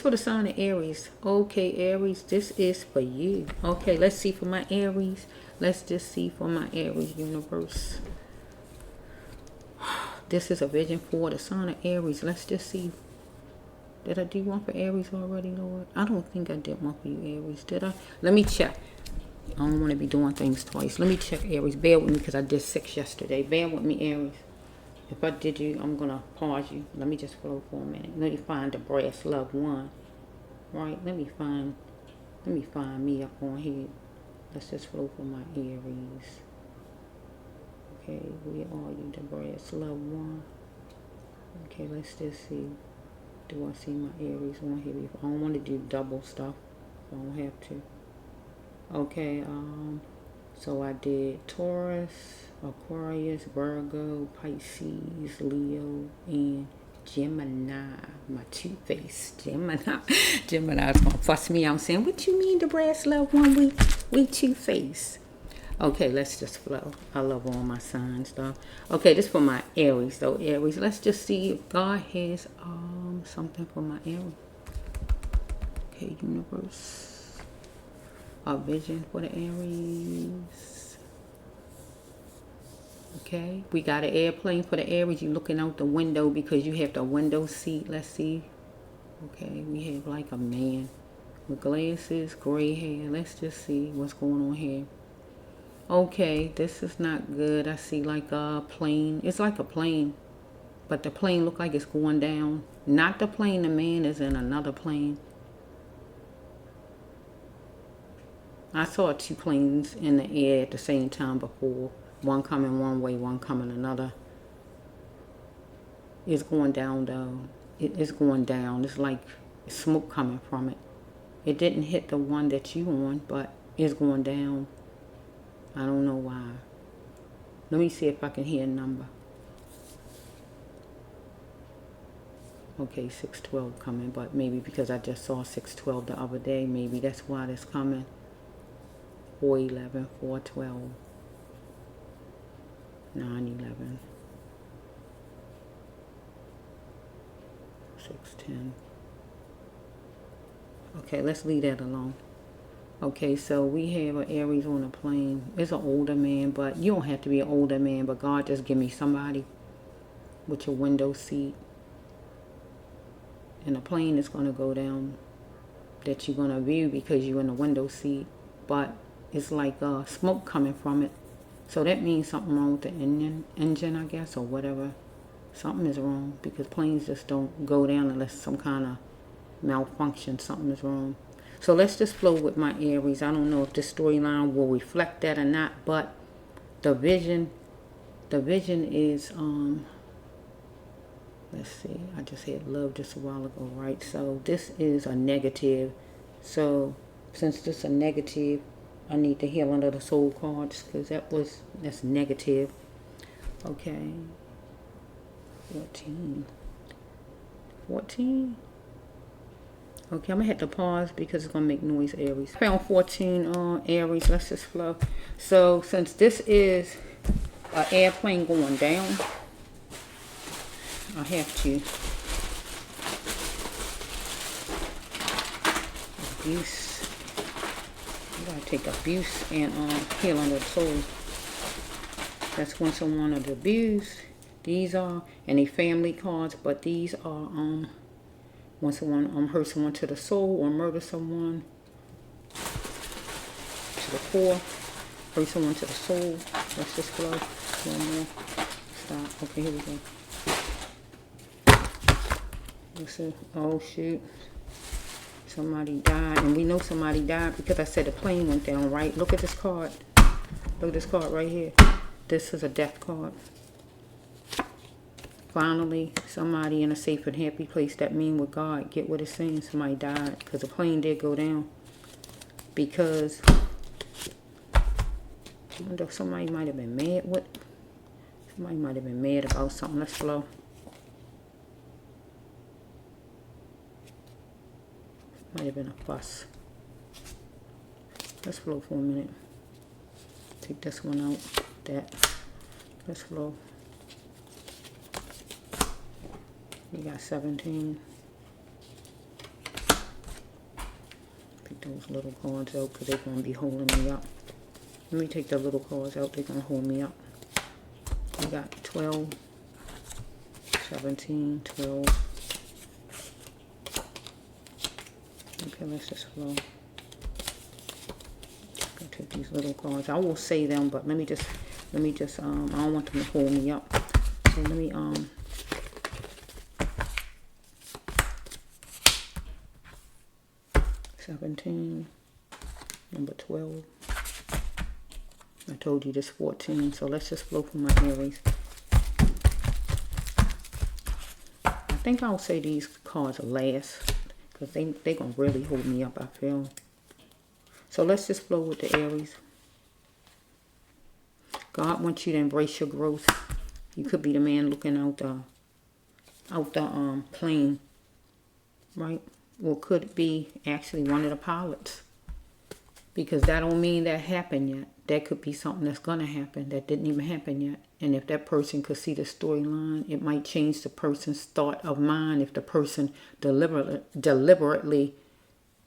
For the sign of Aries. Okay, Aries, this is for you. Okay, let's see for my Aries. Let's just see for my Aries universe. This is a vision for the sign of Aries. Let's just see. Did I do one for Aries already, Lord? I don't think I did one for you, Aries. Did I? Let me check. I don't want to be doing things twice. Let me check, Aries. Bear with me because I did 6 yesterday. Bear with me, Aries. If I did you, I'm going to pause you. Let me just flow for a minute. Let me find the brass love one. Right? Let me find me up on here. Let's just flow for my Aries. Okay, where are you? The brass love one. Okay, let's just see. Do I see my Aries on here? I don't want to do double stuff. I don't have to. Okay, so I did Taurus, Aquarius, Virgo, Pisces, Leo, and Gemini. My two-face Gemini. Gemini's gonna fuss me out saying, what you mean the brass love one? We two-face. Okay, let's just flow. I love all my signs though. Okay, this for my Aries though. Aries, let's just see if God has something for my Aries. Okay, universe. A vision for the Aries. Okay, we got an airplane for the Aries. You're looking out the window because you have the window seat. Let's see. Okay, we have like a man with glasses, gray hair. Let's just see what's going on here. Okay, this is not good. I see like a plane. It's like a plane, but the plane look like it's going down. Not the plane. The man is in another plane. I saw 2 planes in the air at the same time before. One coming one way, one coming another. It's going down though. It's going down. It's like smoke coming from it. It didn't hit the one that you on, but it's going down. I don't know why. Let me see if I can hear a number. Okay, 612 coming, but maybe because I just saw 612 the other day, maybe that's why that's coming. 411, 412, 911, 610. Okay, let's leave that alone. Okay, so we have an Aries on a plane. It's an older man, but you don't have to be an older man, but God just give me somebody with your window seat. And the plane is going to go down that you're going to view because you're in the window seat. But it's like smoke coming from it. So that means something wrong with the engine, I guess, or whatever. Something is wrong because planes just don't go down unless some kind of malfunction. Something is wrong. So let's just flow with my Aries. I don't know if this storyline will reflect that or not, but the vision is, let's see, I just had love just a while ago, right? So this is a negative. So since this is a negative, I need to heal under the soul cards because that's negative. Okay. 14. Okay, I'm going to hit the pause because it's going to make noise, Aries. I found 14 Aries. Let's just flow. So, since this is an airplane going down, I have to abuse. I got to take abuse and heal under the soul. That's when someone is abused. These are, and they family cards, but these are, when someone hurt someone to the soul or murder someone to the core, hurt someone to the soul. Let's just flow. One more. Stop. Okay, here we go. Let's see. Oh, shoot. Somebody died, and we know somebody died because I said the plane went down, right? Look at this card. Look at this card right here. This is a death card. Finally, somebody in a safe and happy place. That mean with God, get what it's saying. Somebody died because the plane did go down. Because I wonder if somebody might have been mad. Somebody might have been mad about something. Let's flow. Might have been a fuss. Let's flow for a minute. Take this one out. Let's flow. We got 17. take those little cards out because they're going to be holding me up. Let me take the little cards out. They're going to hold me up. We got 12, 17, 12. Okay, let's just flow. I'll take these little cards. I will say them, but let me just, I don't want them to hold me up. So let me, 17, number 12. I told you this 14, so let's just flow from my Aries. I think I'll say these cards are last because they're going to really hold me up, I feel. So let's just flow with the Aries. God wants you to embrace your growth. You could be the man looking out the plane, right? Or could it be actually one of the pilots? Because that don't mean that happened yet. That could be something that's going to happen that didn't even happen yet. And if that person could see the storyline, it might change the person's thought of mind if the person deliberately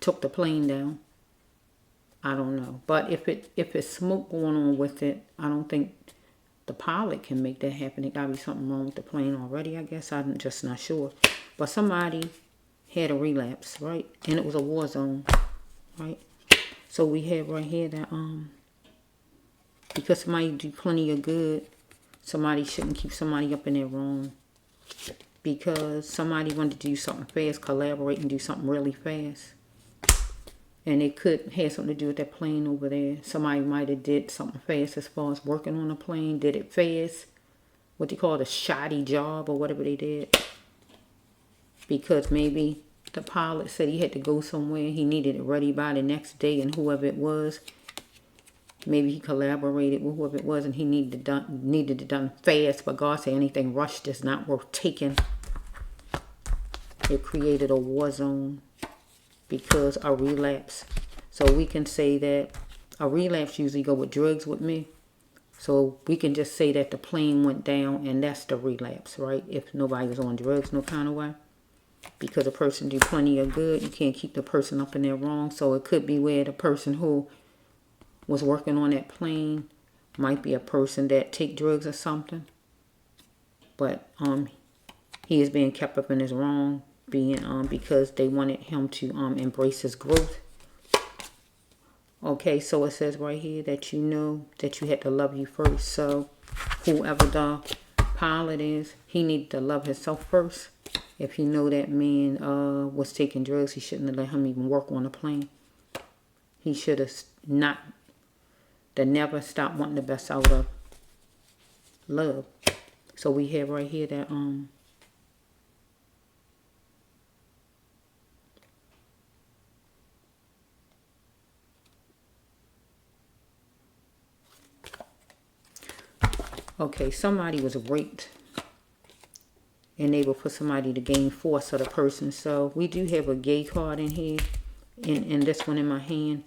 took the plane down. I don't know. But if it's smoke going on with it, I don't think the pilot can make that happen. It got to be something wrong with the plane already, I guess. I'm just not sure. But somebody had a relapse, right? And it was a war zone, right? So we have right here that because somebody do plenty of good, somebody shouldn't keep somebody up in their wrong. Because somebody wanted to do something fast, collaborate and do something really fast. And it could have something to do with that plane over there. Somebody might have did something fast as far as working on a plane, did it fast. What they call it, a shoddy job or whatever they did. Because maybe the pilot said he had to go somewhere. He needed it ready by the next day, and whoever it was, maybe he collaborated with whoever it was, and he needed it done fast. But God said anything rushed is not worth taking. It created a war zone because a relapse. So we can say that a relapse usually go with drugs with me. So we can just say that the plane went down, and that's the relapse, right? If nobody was on drugs, no kind of way. Because a person do plenty of good, you can't keep the person up in there wrong. So it could be where the person who was working on that plane might be a person that take drugs or something. But he is being kept up in his wrong, because they wanted him to embrace his growth. Okay, so it says right here that you know that you had to love you first. So whoever the pilot is, he needed to love himself first. If he know that man was taking drugs, he shouldn't have let him even work on the plane. He should have never stopped wanting the best out of love. So we have right here that okay, somebody was raped. And they will put somebody to gain force of the person. So we do have a gay card in here. And this one in my hand.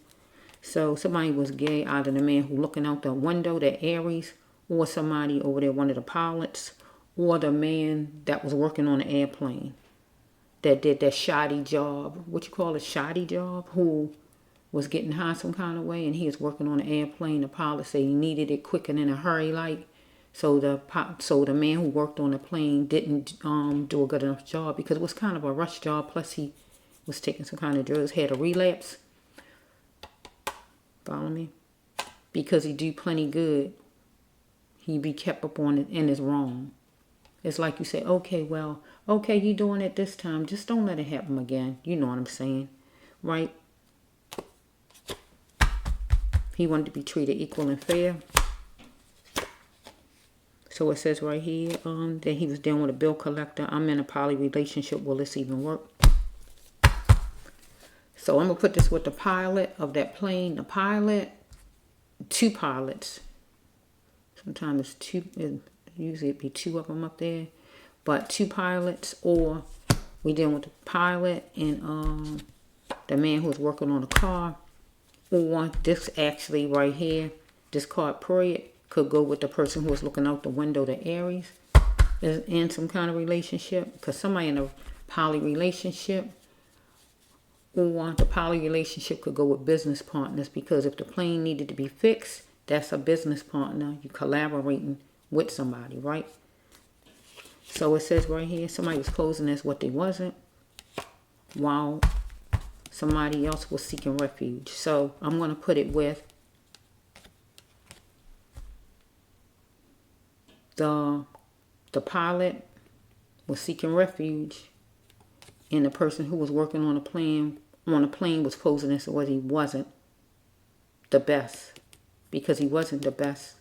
So somebody was gay, either the man who looking out the window, that Aries, or somebody over there, one of the pilots, or the man that was working on the airplane that did that shoddy job. What you call a shoddy job? Who was getting high some kind of way, and he was working on the airplane. The pilot said he needed it quick and in a hurry, like. So the man who worked on the plane didn't do a good enough job because it was kind of a rush job. Plus he was taking some kind of drugs, had a relapse. Follow me? Because he do plenty good, he be kept up on it and is wrong. It's like you say, okay, well, okay, you doing it this time. Just don't let it happen again. You know what I'm saying, right? He wanted to be treated equal and fair. So it says right here that he was dealing with a bill collector. I'm in a poly relationship. Will this even work? So I'm going to put this with the pilot of that plane. The pilot, two pilots. Sometimes it's two. Usually it'd be two of them up there. But two pilots, or we dealing with the pilot and the man who was working on the car. Or this actually right here, this card period, could go with the person who was looking out the window, the Aries, is in some kind of relationship. Because somebody in a poly relationship, Or the poly relationship could go with business partners, because if the plane needed to be fixed, that's a business partner. You collaborating with somebody, right? So it says right here, somebody was posing as what they wasn't, while somebody else was seeking refuge. So I'm going to put it with the pilot was seeking refuge, and the person who was working on a plane was posing as what he wasn't the best, because he wasn't the best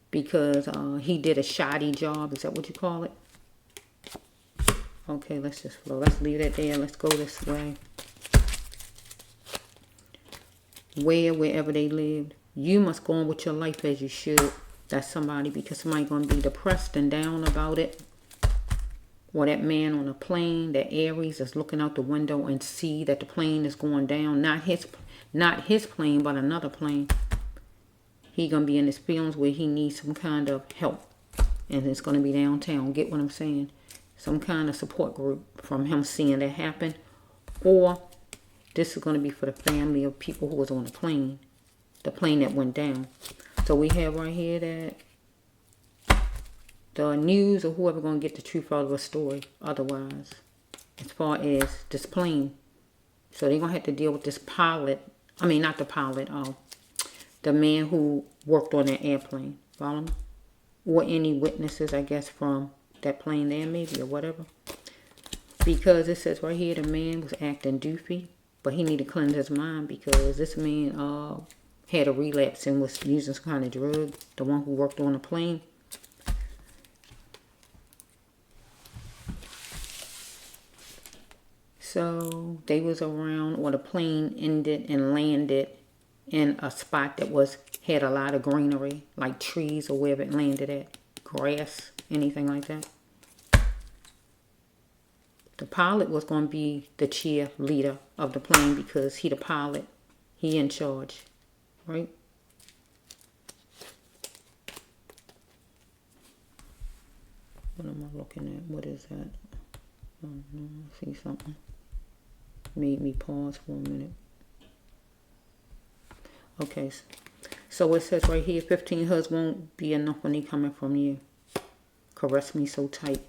because he did a shoddy job. Is that what you call it? Okay, let's just flow. Let's leave that there. Let's go this way. Wherever they lived, you must go on with your life as you should. That's somebody, because somebody's going to be depressed and down about it. Or that man on a plane, that Aries is looking out the window and see that the plane is going down. Not his plane, but another plane. He going to be in his feelings where he needs some kind of help. And it's going to be downtown. Get what I'm saying? Some kind of support group from him seeing that happen. Or this is going to be for the family of people who was on the plane that went down. So we have right here that the news or whoever going to get the truth out of a story otherwise, as far as this plane. So they're going to have to deal with this pilot. I mean, not the pilot. The man who worked on that airplane. Follow me? Or any witnesses, I guess, from that plane there, maybe, or whatever. Because it says right here, the man was acting doofy, but he needed to cleanse his mind, because this man had a relapse and was using some kind of drug. The one who worked on the plane. So they was around, or the plane ended and landed in a spot that had a lot of greenery, like trees or wherever it landed at, grass, anything like that. The pilot was going to be the cheerleader of the plane, because he the pilot, he in charge, right? What am I looking at? What is that? Oh, no, I see something. Made me pause for a minute. Okay, so it says right here, 15 hugs won't be enough when they coming from you. Caress me so tight.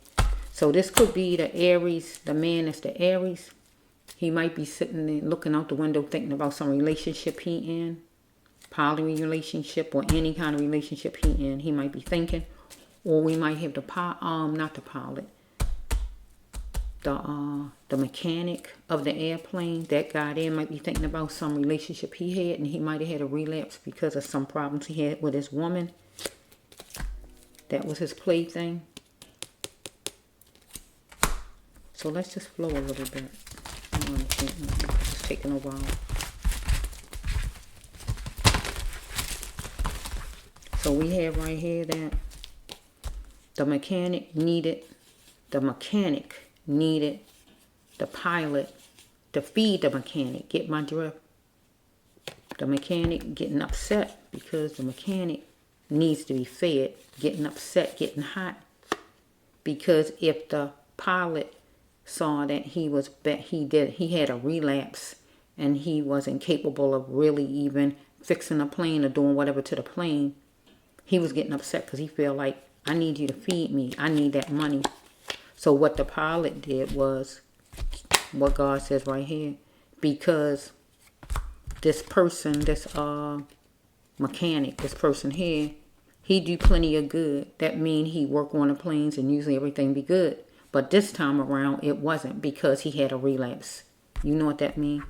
So this could be the Aries, the man that's the Aries. He might be sitting there looking out the window thinking about some relationship he in. Poly relationship or any kind of relationship he in. He might be thinking. Or we might have not the pilot. The mechanic of the airplane, that guy there might be thinking about some relationship he had, and he might have had a relapse because of some problems he had with his woman. That was his plaything. So let's just flow a little bit. It's taking a while. So we have right here that the mechanic needed the pilot to feed the mechanic. Get my drift? The mechanic getting upset because the mechanic needs to be fed. Getting upset, getting hot. Because if the pilot saw that he had a relapse and he wasn't capable of really even fixing a plane or doing whatever to the plane, he was getting upset because he felt like, I need you to feed me. I need that money. So what the pilot did was what God says right here. Because this person, this mechanic, this person here, he do plenty of good. That mean he work on the planes and usually everything be good. But this time around it wasn't, because he had a relapse. You know what that mean?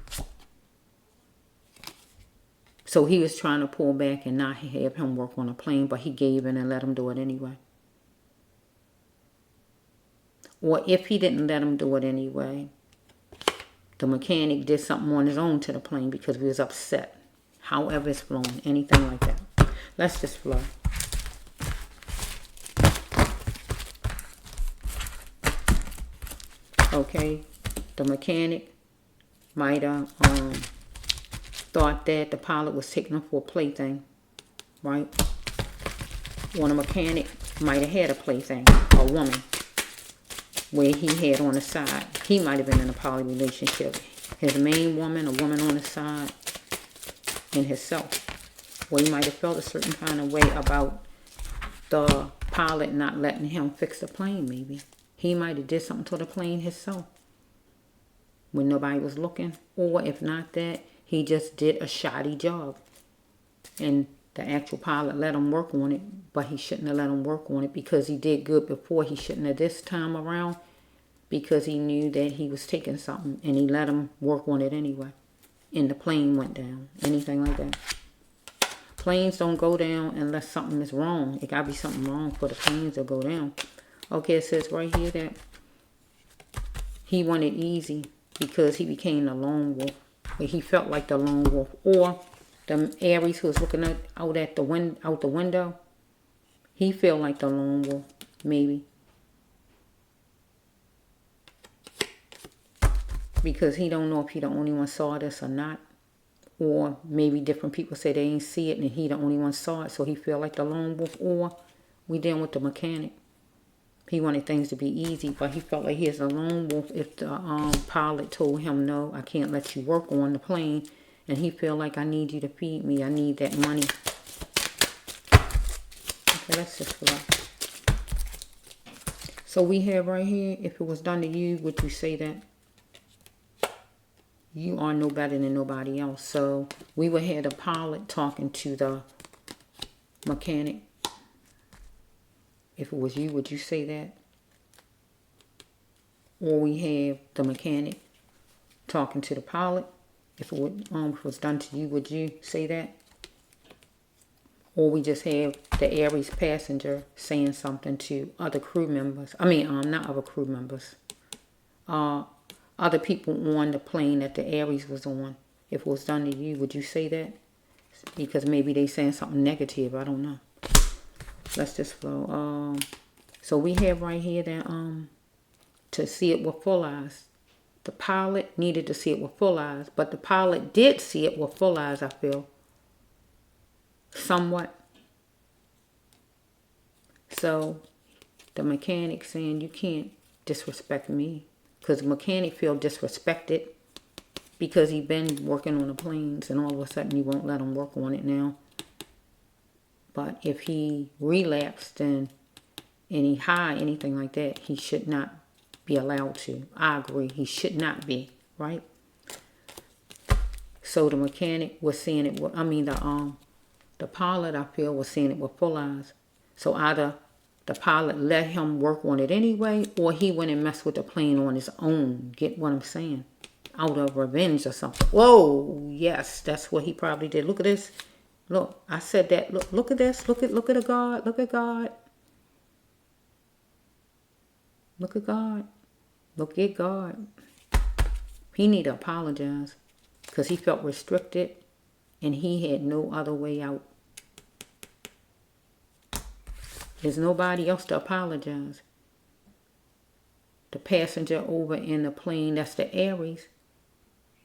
So he was trying to pull back and not have him work on a plane, but he gave in and let him do it anyway. Or if he didn't let him do it anyway, the mechanic did something on his own to the plane because he was upset. However it's flown, anything like that. Let's just flow. Okay, the mechanic might have thought that the pilot was taking him for a plaything, right? Or the mechanic might have had a plaything, a woman, where he had on the side. He might have been in a poly relationship. his main woman, a woman on his side, and himself. Or he might have felt a certain kind of way about the pilot not letting him fix the plane, maybe. He might have did something to the plane himself when nobody was looking. Or if not that, he just did a shoddy job. And the actual pilot let him work on it, but he shouldn't have let him work on it because he did good before. He shouldn't have this time around because he knew that he was taking something and he let him work on it anyway. And the plane went down. Anything like that. Planes don't go down unless something is wrong. It gotta be something wrong for the planes to go down. Okay, it says right here that he wanted easy because he became the lone wolf. He felt like the lone wolf. Or the Aries who was looking out the window. He felt like the lone wolf, maybe. Because he don't know if he the only one saw this or not. Or maybe different people say they ain't see it and he the only one saw it. So he feel like the lone wolf. Or we dealing with the mechanic. He wanted things to be easy, but he felt like he is a lone wolf if the pilot told him, no, I can't let you work on the plane. And he feel like, I need you to feed me. I need that money. Okay, let's just flow. So we have right here, if it was done to you, would you say that? You are no better than nobody else. So we would have the pilot talking to the mechanic. If it was you, would you say that? Or we have the mechanic talking to the pilot. If it was done to you, would you say that? Or we just have the Aries passenger saying something to other crew members. I mean, not other crew members. Other people on the plane that the Aries was on. If it was done to you, would you say that? Because maybe they saying something negative. I don't know. Let's just flow. So we have right here that to see it with full eyes. The pilot needed to see it with full eyes, but the pilot did see it with full eyes, I feel. Somewhat. So the mechanic saying, you can't disrespect me. Because the mechanic feel disrespected because he been working on the planes and all of a sudden you won't let him work on it now. But if he relapsed and he high, anything like that, he should not be allowed to. I agree. He should not be, right? So the mechanic was seeing it with, the pilot, I feel, was seeing it with full eyes. So either the pilot let him work on it anyway, or he went and messed with the plane on his own. Get what I'm saying? Out of revenge or something. Whoa, yes, that's what he probably did. Look at this. Look, I said that. Look at this. Look at the God. Look at God. Look at God. Look at God. He need to apologize because he felt restricted and he had no other way out. There's nobody else to apologize. The passenger over in the plane, that's the Aries,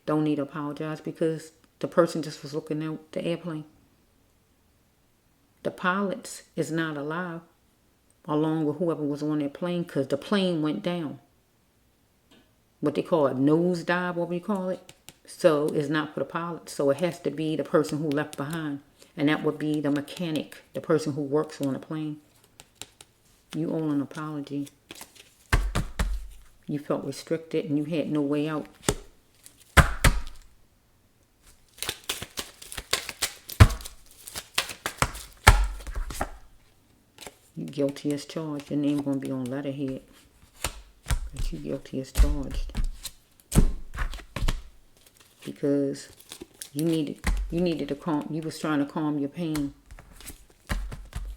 don't need to apologize because the person just was looking out the airplane. The pilots is not alive along with whoever was on that plane because the plane went down. What they call it, nosedive, what we call it. So it's not for the pilot. So it has to be the person who left behind. And that would be the mechanic, the person who works on the plane. You owe an apology. You felt restricted and you had no way out. You guilty as charged. Your name gonna be on letterhead. But you guilty as charged. Because you needed to calm. You was trying to calm your pain.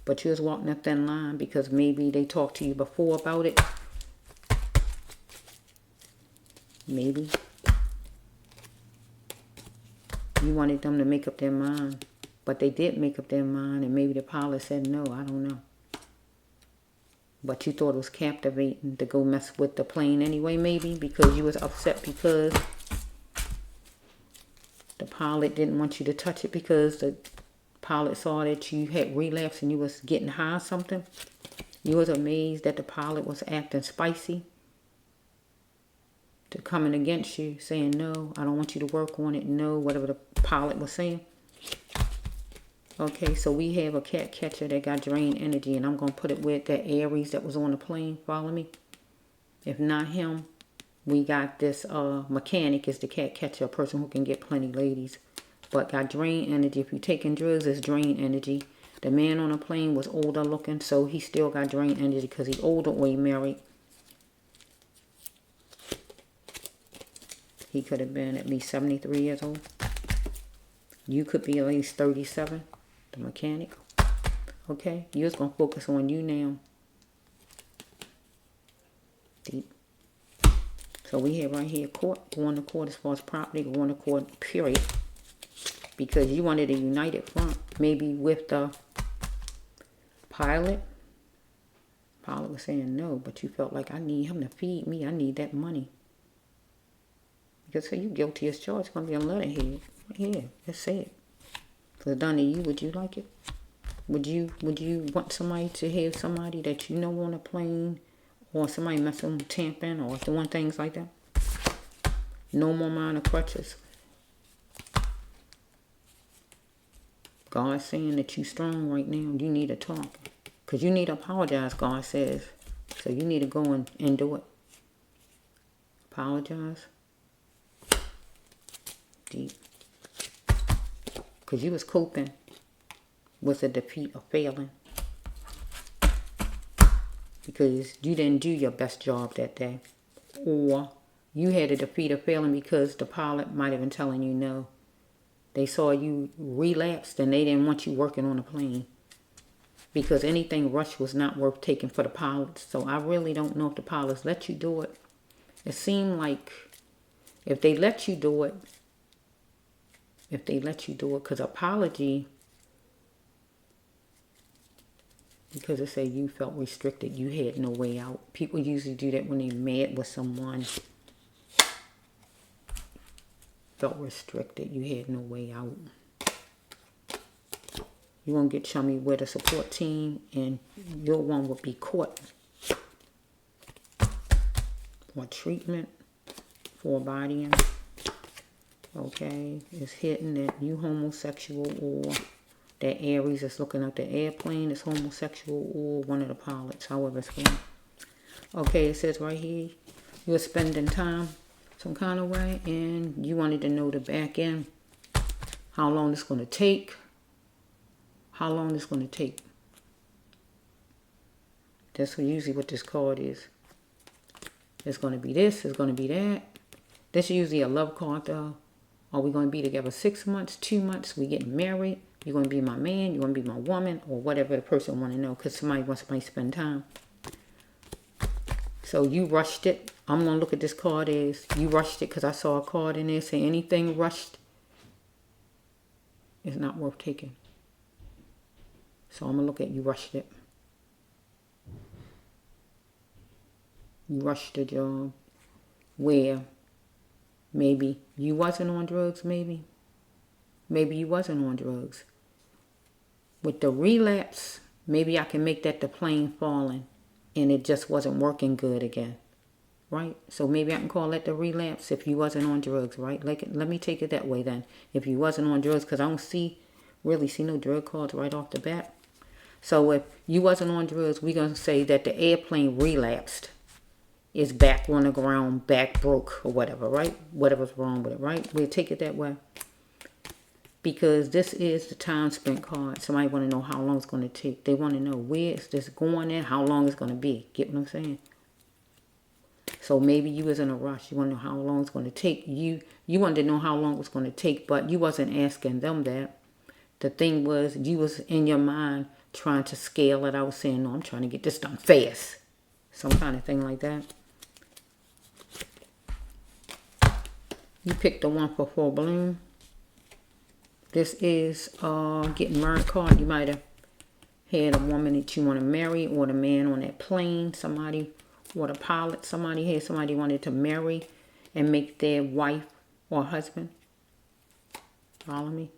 But you was walking a thin line because maybe they talked to you before about it. Maybe. You wanted them to make up their mind. But they did make up their mind and maybe the pilot said no, I don't know. But you thought it was captivating to go mess with the plane anyway, maybe. Because you was upset because the pilot didn't want you to touch it because the pilot saw that you had relapsed and you was getting high or something. You was amazed that the pilot was acting spicy. to coming against you, saying no, I don't want you to work on it, no, whatever the pilot was saying. Okay, so we have a cat catcher that got drained energy, and I'm going to put it with that Aries that was on the plane. Follow me? If not him, we got this mechanic is the cat catcher, a person who can get plenty ladies, but got drained energy. If you're taking drugs, it's drained energy. The man on the plane was older looking, so he still got drained energy because he's older or he married. He could have been at least 73 years old. You could be at least 37, the mechanic. Okay, you're just going to focus on you now. Deep. So we have right here court, going to court as far as property, going to court, period. Because you wanted a united front, maybe with the pilot. Pilot was saying no, but you felt like, I need him to feed me. I need that money. Because so you guilty as charged. It's going to be a letterhead. Right here. That's it. If it's done to you, would you like it? Would you want somebody to have somebody that you know on a plane, or somebody messing with tamping or doing things like that? No more minor crutches. God's saying that you're strong right now. You need to talk. Because you need to apologize, God says. So you need to go and do it. Apologize. Deep. Because you was coping with a defeat or failing. Because you didn't do your best job that day. Or you had a defeat or failing because the pilot might have been telling you no. They saw you relapsed and they didn't want you working on a plane. Because anything rushed was not worth taking for the pilots. So I really don't know if the pilots let you do it. It seemed like if they let you do it, because apology, because it said you felt restricted, you had no way out. People usually do that when they're mad with someone. Felt restricted, you had no way out. You're going to get chummy with a support team, and your one will be caught for treatment, for bodying. Okay, it's hitting that you homosexual, or that Aries is looking at the airplane is homosexual, or one of the pilots, however it's going. Okay, it says right here, you're spending time some kind of way, and you wanted to know the back end, how long it's going to take. How long it's going to take. That's usually what this card is. It's going to be this, it's going to be that. This is usually a love card though. Are we going to be together 6 months, 2 months? We getting married? You're going to be my man, you're going to be my woman, or whatever the person want to know, because somebody wants somebody to spend time. So you rushed it. I'm going to look at this card as you rushed it, because I saw a card in there saying anything rushed is not worth taking. So I'm going to look at you rushed it. You rushed the job where maybe you wasn't on drugs, maybe. Maybe you wasn't on drugs. With the relapse, maybe I can make that the plane falling and it just wasn't working good again. Right? So maybe I can call that the relapse if you wasn't on drugs, right? Let me take it that way then. If you wasn't on drugs, because I don't really see no drug cards right off the bat. So if you wasn't on drugs, we're going to say that the airplane relapsed. Is back on the ground, back broke, or whatever, right? Whatever's wrong with it, right? We'll take it that way. Because this is the time spent card. Somebody want to know how long it's going to take. They want to know where is this going and how long it's going to be. Get what I'm saying? So maybe you was in a rush. You want to know how long it's going to take. You wanted to know how long it was going to take, but you wasn't asking them that. The thing was, you was in your mind trying to scale it. I was saying, no, I'm trying to get this done fast. Some kind of thing like that. You picked the one for full bloom. This is getting married card. You might have had a woman that you want to marry, or the man on that plane, somebody, or the pilot, somebody wanted to marry and make their wife or husband. Follow me?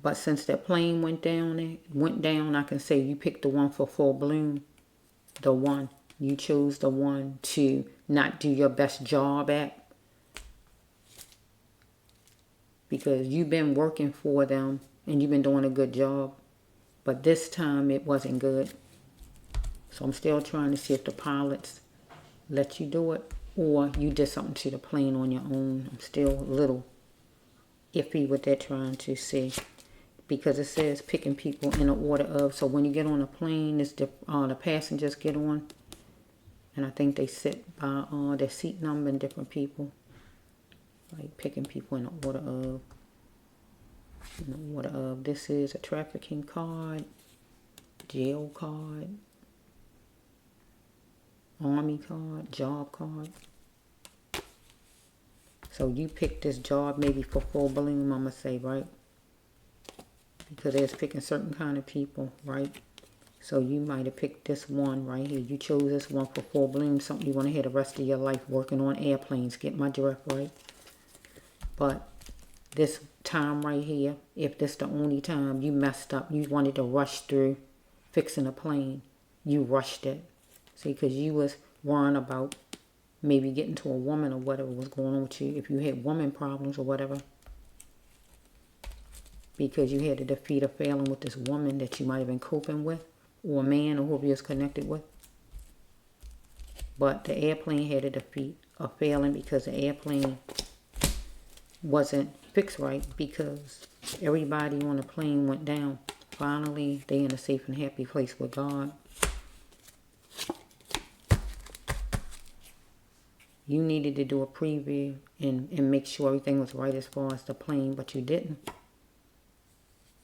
But since that plane went down, I can say you picked the one for full bloom. The one. You chose the one to not do your best job at, because you've been working for them and you've been doing a good job, but this time it wasn't good. So I'm still trying to see if the pilots let you do it or you did something to the plane on your own. I'm still a little iffy with that, trying to see, because it says picking people in the order of, so when you get on a plane, it's the passengers get on, and I think they sit by their seat number and different people, like picking people in the order of. This is a trafficking card, jail card, army card, job card. So you picked this job maybe for full bloom, I'm going to say, right? Because it's picking certain kind of people, right? So you might have picked this one right here. You chose this one for full bloom, something you want to hear the rest of your life, working on airplanes. Get my drift, right? But this time right here, if this the only time you messed up, you wanted to rush through fixing a plane, you rushed it. See, because you was worrying about maybe getting to a woman or whatever was going on with you, if you had woman problems or whatever, because you had to defeat a failing with this woman that you might have been coping with, or a man, or whoever you was connected with. But the airplane had to defeat a failing because the airplane wasn't fixed right, because everybody on the plane went down. Finally, they in a safe and happy place with God. You needed to do a preview and make sure everything was right as far as the plane, but you didn't.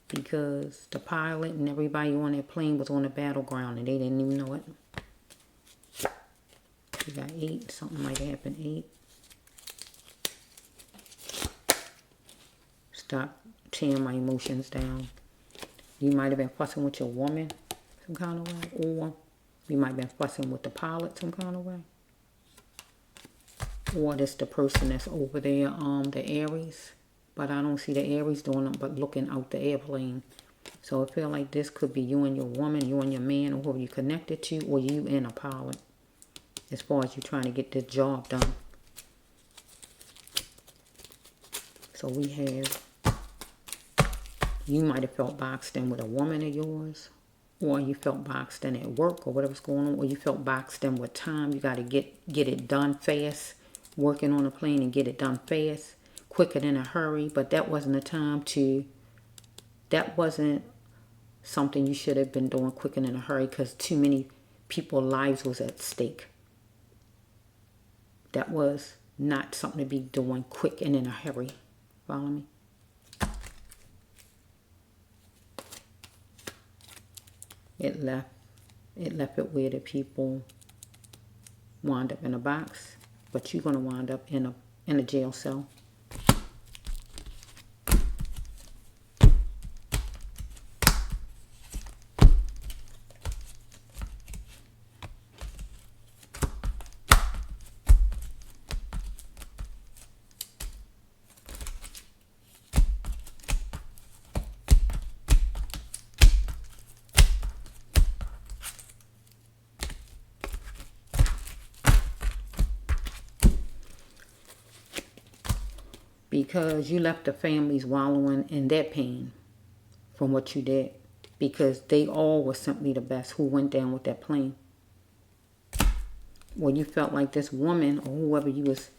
Because the pilot and everybody on that plane was on the battleground and they didn't even know it. You got 8, something might happen, 8. Stop tearing my emotions down. You might have been fussing with your woman some kind of way, or you might have been fussing with the pilot some kind of way. Or this the person that's over there, the Aries. But I don't see the Aries doing them but looking out the airplane. So I feel like this could be you and your woman, you and your man, or whoever you connected to, or you and a pilot, as far as you trying to get this job done. So we have, you might have felt boxed in with a woman of yours, or you felt boxed in at work or whatever's going on, or you felt boxed in with time. You got to get it done fast, working on a plane and get it done fast, quicker than a hurry. But that wasn't a time to, that wasn't something you should have been doing quicker than a hurry, because too many people's lives was at stake. That was not something to be doing quick and in a hurry. Follow me? It left it where the people wind up in a box, but you're gonna wind up in a jail cell. Because you left the families wallowing in their pain from what you did. Because they all were simply the best who went down with that plane. Well, you felt like this woman or whoever you was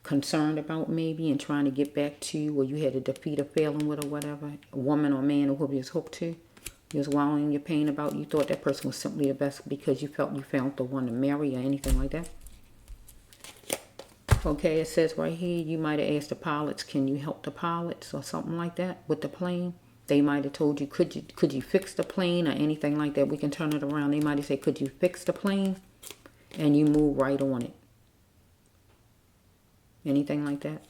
concerned about maybe and trying to get back to, or you had to defeat a failing with or whatever, a woman or man or whoever you was hooked to, you was wallowing in your pain about, you thought that person was simply the best because you felt you found the one to marry or anything like that. Okay, it says right here, you might have asked the pilots, can you help the pilots or something like that with the plane? They might have told you, could you fix the plane or anything like that? We can turn it around. They might have said, could you fix the plane? And you move right on it. Anything like that?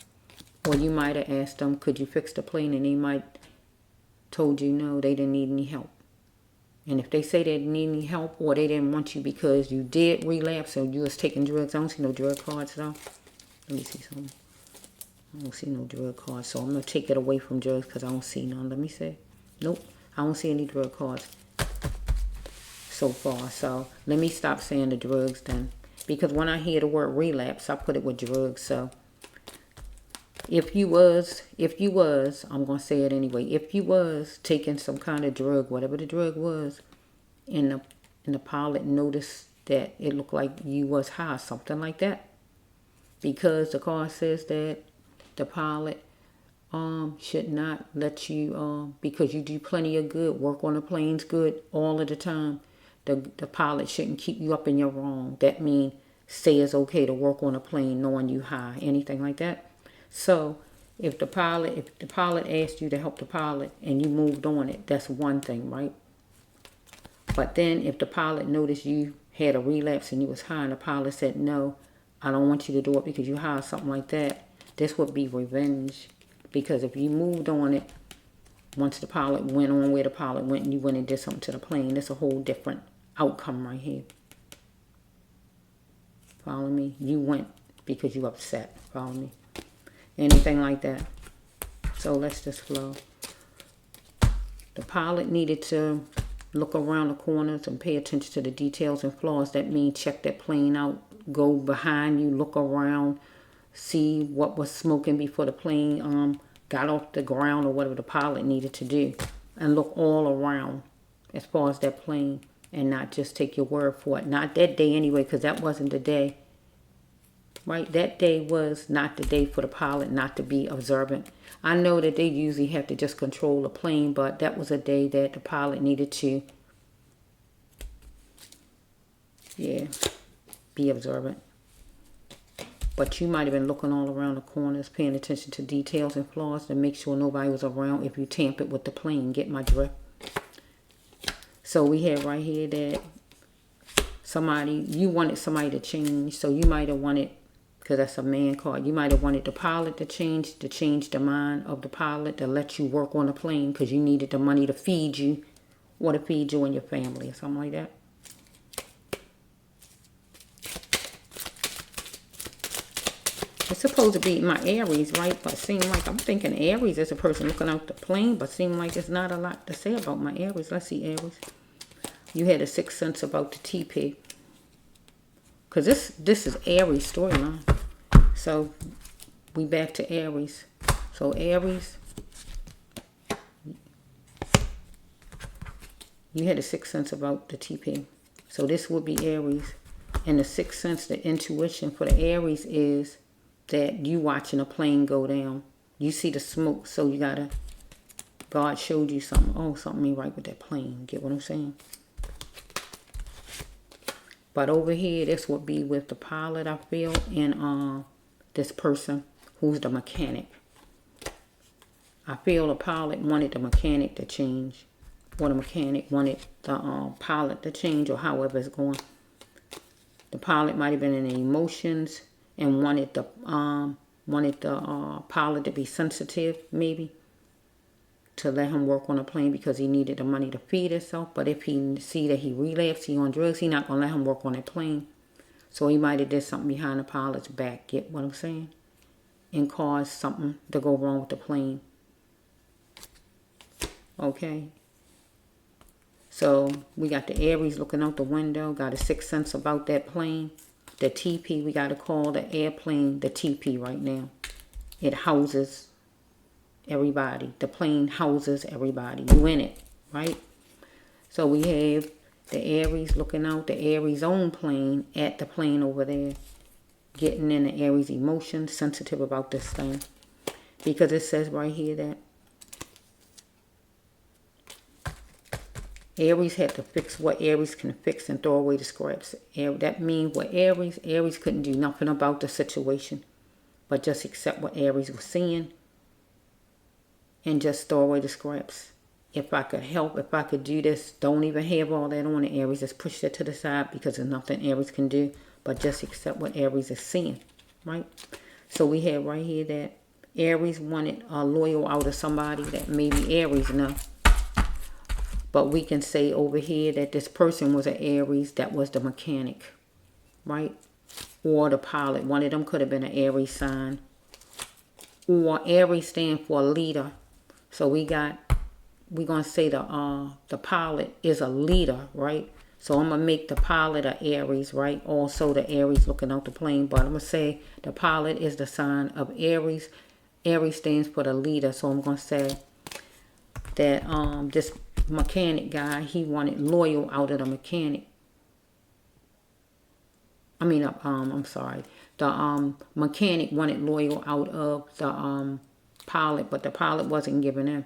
Or you might have asked them, could you fix the plane? And they might told you no, they didn't need any help. And if they say they didn't need any help, or they didn't want you because you did relapse or you was taking drugs, I don't see no drug cards though. Let me see something. I don't see no drug cards, so I'm going to take it away from drugs because I don't see none. Let me see. Nope, I don't see any drug cards. so far. So let me stop saying the drugs then. Because when I hear the word relapse, I put it with drugs. So if you was, I'm going to say it anyway. If you was taking some kind of drug, whatever the drug was, and the pilot noticed that it looked like you was high, something like that. Because the card says that the pilot should not let you, because you do plenty of good, work on the planes good all of the time. The pilot shouldn't keep you up in your wrong. That means say it's okay to work on a plane knowing you high, anything like that. So if the pilot asked you to help the pilot and you moved on it, that's one thing, right? But then if the pilot noticed you had a relapse and you was high and the pilot said, no, I don't want you to do it because you high, something like that, this would be revenge. Because if you moved on it, once the pilot went on where the pilot went and you went and did something to the plane, that's a whole different outcome right here. Follow me? You went because you upset. Follow me? Anything like that. So let's just flow. The pilot needed to look around the corners and pay attention to the details and flaws. That means check that plane out. Go behind you, look around, see what was smoking before the plane got off the ground or whatever the pilot needed to do. And look all around as far as that plane and not just take your word for it. Not that day anyway, because that wasn't the day. Right? That day was not the day for the pilot not to be observant. I know that they usually have to just control the plane, but that was a day that the pilot needed to, be observant. But you might have been looking all around the corners, paying attention to details and flaws to make sure nobody was around if you tampered with the plane. Get my drift? So we have right here that you wanted somebody to change. So you might have wanted, because that's a man card, you might have wanted the pilot to change the mind of the pilot, to let you work on the plane because you needed the money to feed you or to feed you and your family or something like that. It's supposed to be my Aries, right? But it seems like I'm thinking Aries is a person looking out the plane, but it seems like there's not a lot to say about my Aries. Let's see, Aries. You had a sixth sense about the TP. Because this is Aries storyline. So we back to Aries. So Aries, you had a sixth sense about the TP. So this would be Aries. And the sixth sense, the intuition for the Aries is that you watching a plane go down. You see the smoke, so you gotta, God showed you something. Oh, something ain't right with that plane. Get what I'm saying? But over here, this would be with the pilot, I feel, and this person who's the mechanic. I feel the pilot wanted the mechanic to change, or the mechanic wanted the pilot to change, or however it's going. The pilot might have been in emotions and wanted the pilot to be sensitive, maybe, to let him work on a plane because he needed the money to feed himself. But if he see that he relapsed, he on drugs, he not going to let him work on that plane. So he might have did something behind the pilot's back, get what I'm saying? And caused something to go wrong with the plane. Okay? So we got the Aries looking out the window, got a sixth sense about that plane. The TP, we got to call the airplane the TP right now. It houses everybody. The plane houses everybody. You in it, right? So we have the Aries looking out the Aries own plane at the plane over there. Getting in the Aries emotions, sensitive about this thing. Because it says right here that Aries had to fix what Aries can fix and throw away the scraps. That means what Aries couldn't do nothing about the situation, but just accept what Aries was seeing and just throw away the scraps. If I could help, if I could do this, don't even have all that on the Aries. Just push that to the side because there's nothing Aries can do, but just accept what Aries is seeing, right? So we have right here that Aries wanted a loyal out of somebody that maybe Aries know. But we can say over here that this person was an Aries that was the mechanic, right? Or the pilot. One of them could have been an Aries sign. Or Aries stand for a leader. So we're going to say the pilot is a leader, right? So I'm going to make the pilot a Aries, right? Also the Aries looking out the plane. But I'm going to say the pilot is the sign of Aries. Aries stands for the leader. So I'm going to say that this mechanic guy, he wanted loyal out of the mechanic. I'm sorry. The mechanic wanted loyal out of the pilot, but the pilot wasn't giving in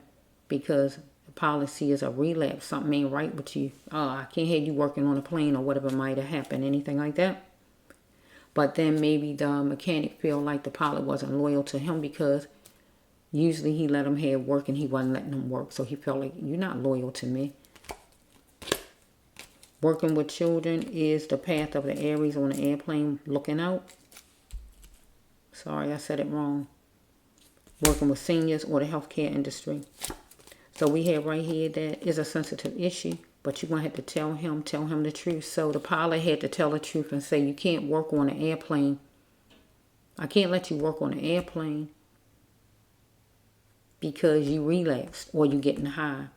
because the policy is a relapse. Something ain't right with you. I can't have you working on a plane or whatever might have happened, anything like that. But then maybe the mechanic feel like the pilot wasn't loyal to him because usually he let him have work and he wasn't letting him work. So he felt like, you're not loyal to me. Working with children is the path of the Aries on the airplane looking out. Sorry, I said it wrong. Working with seniors or the healthcare industry. So we have right here that is a sensitive issue, but you're going to have to tell him the truth. So the pilot had to tell the truth and say, you can't work on an airplane. I can't let you work on an airplane because you relapsed or you getting high.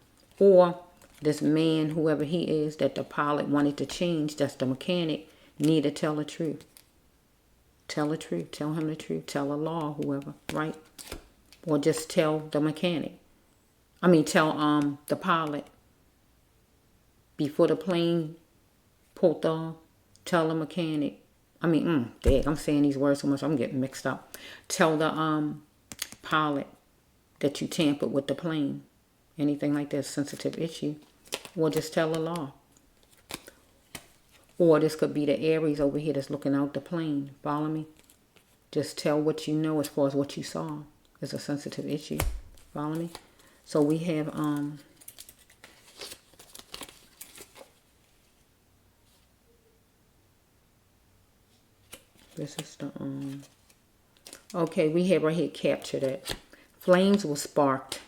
Or this man, whoever he is, that the pilot wanted to change, that's the mechanic, need to tell the truth. Tell the truth. Tell him the truth. Tell the law, whoever, right? Or just tell the mechanic. Tell the pilot. Before the plane pulled off, tell the mechanic. I'm saying these words so much, I'm getting mixed up. Tell the pilot that you tampered with the plane. Anything like that, sensitive issue. Or just tell the law. Or this could be the Aries over here that's looking out the plane. Follow me? Just tell what you know as far as what you saw. It's a sensitive issue. Follow me? So we have this is the okay, we have right here captured it. Flames were sparked.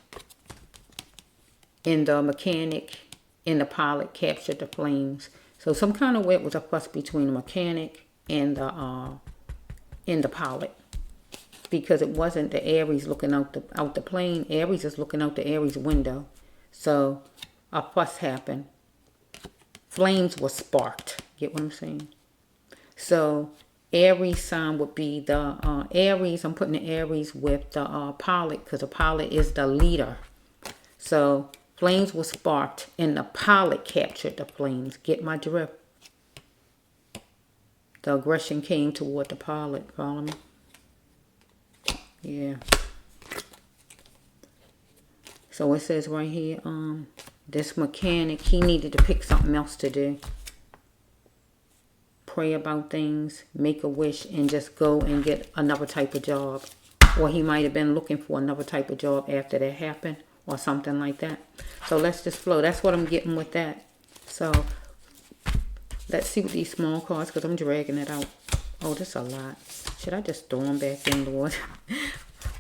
And the mechanic and the pilot captured the flames. So some kind of way it was a fuss between the mechanic and the pilot. Because it wasn't the Aries looking out the plane. Aries is looking out the Aries window. So a fuss happened. Flames were sparked. Get what I'm saying? So Aries sign would be the Aries. I'm putting the Aries with the pilot because the pilot is the leader. So flames were sparked and the pilot captured the flames. Get my drift? The aggression came toward the pilot. Follow me? Yeah. So it says right here, this mechanic, he needed to pick something else to do. Pray about things, make a wish, and just go and get another type of job. Or he might have been looking for another type of job after that happened. Or something like that. So let's just flow. That's what I'm getting with that. So let's see with these small cards because I'm dragging it out. Oh, this is a lot. Should I just throw them back in, Lord?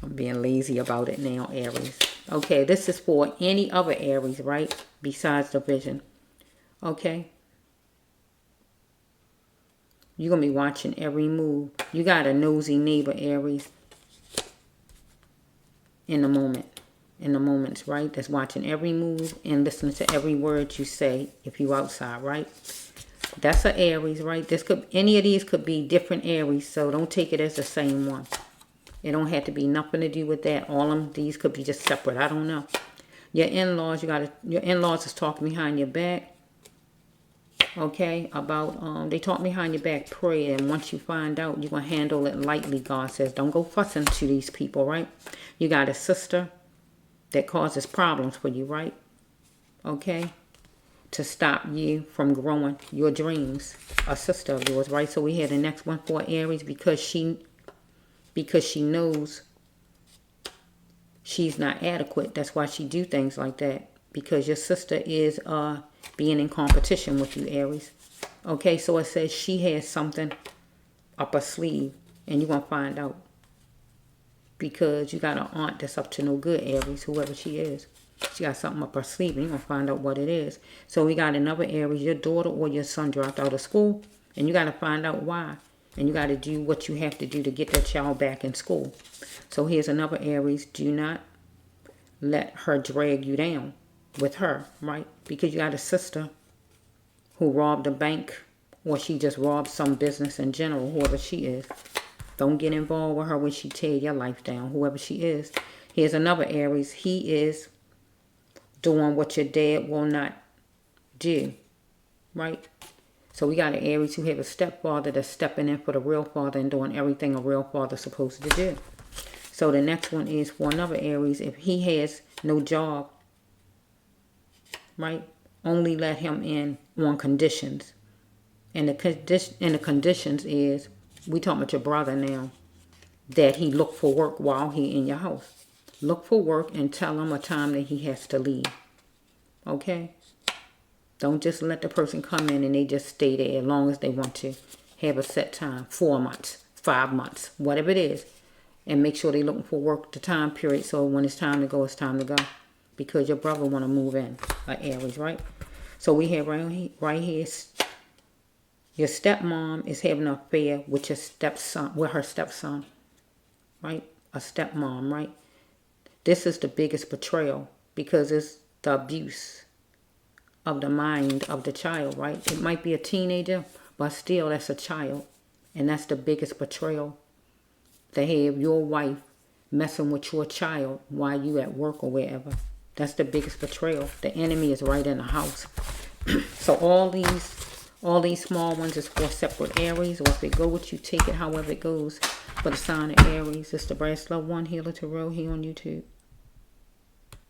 I'm being lazy about it now, Aries. Okay, this is for any other Aries, right? Besides the vision. Okay. You're going to be watching every move. You got a nosy neighbor, Aries. In the moment. In the moments, right? That's watching every move and listening to every word you say if you outside, right? That's an Aries, right? Any of these could be different Aries, so don't take it as the same one. It don't have to be nothing to do with that. All of these could be just separate. I don't know. Your in-laws, your in-laws is talking behind your back. Okay, about they talk behind your back, pray, and once you find out, you're gonna handle it lightly. God says, don't go fussing to these people, right? You got a sister that causes problems for you, right? Okay, to stop you from growing your dreams. A sister of yours, right? So we had the next one for Aries because she knows she's not adequate. That's why she do things like that. Because your sister is being in competition with you, Aries. Okay, so it says she has something up her sleeve. And you're going to find out. Because you got an aunt that's up to no good, Aries, whoever she is. She got something up her sleeve and you're going to find out what it is. So we got another Aries. Your daughter or your son dropped out of school. And you got to find out why. And you got to do what you have to do to get that child back in school. So here's another Aries. Do not let her drag you down with her, right? Because you got a sister who robbed a bank, or she just robbed some business in general, whoever she is. Don't get involved with her when she tear your life down, whoever she is. Here's another Aries. He is doing what your dad will not do, right? So we got an Aries who have a stepfather that's stepping in for the real father and doing everything a real father's supposed to do. So the next one is for another Aries. If he has no job, right, only let him in on conditions. And the conditions is, we talking about your brother now, that he look for work while he in your house. Look for work and tell him a time that he has to leave. Okay? Don't just let the person come in and they just stay there as long as they want to. Have a set time, 4 months, 5 months, whatever it is. And make sure they're looking for work the time period, so when it's time to go, it's time to go. Because your brother want to move in, Aries, right? So we have right here, your stepmom is having an affair with your stepson, with her stepson, right? A stepmom, right? This is the biggest betrayal because it's the abuse of the mind of the child, right? It might be a teenager, but still that's a child. And that's the biggest betrayal. To have your wife messing with your child while you at work or wherever. That's the biggest betrayal. The enemy is right in the house. So all these small ones is for separate Aries, or if it go with you, take it however it goes. For the sign of Aries, it's the Brass Love One Healer Tarot here on YouTube.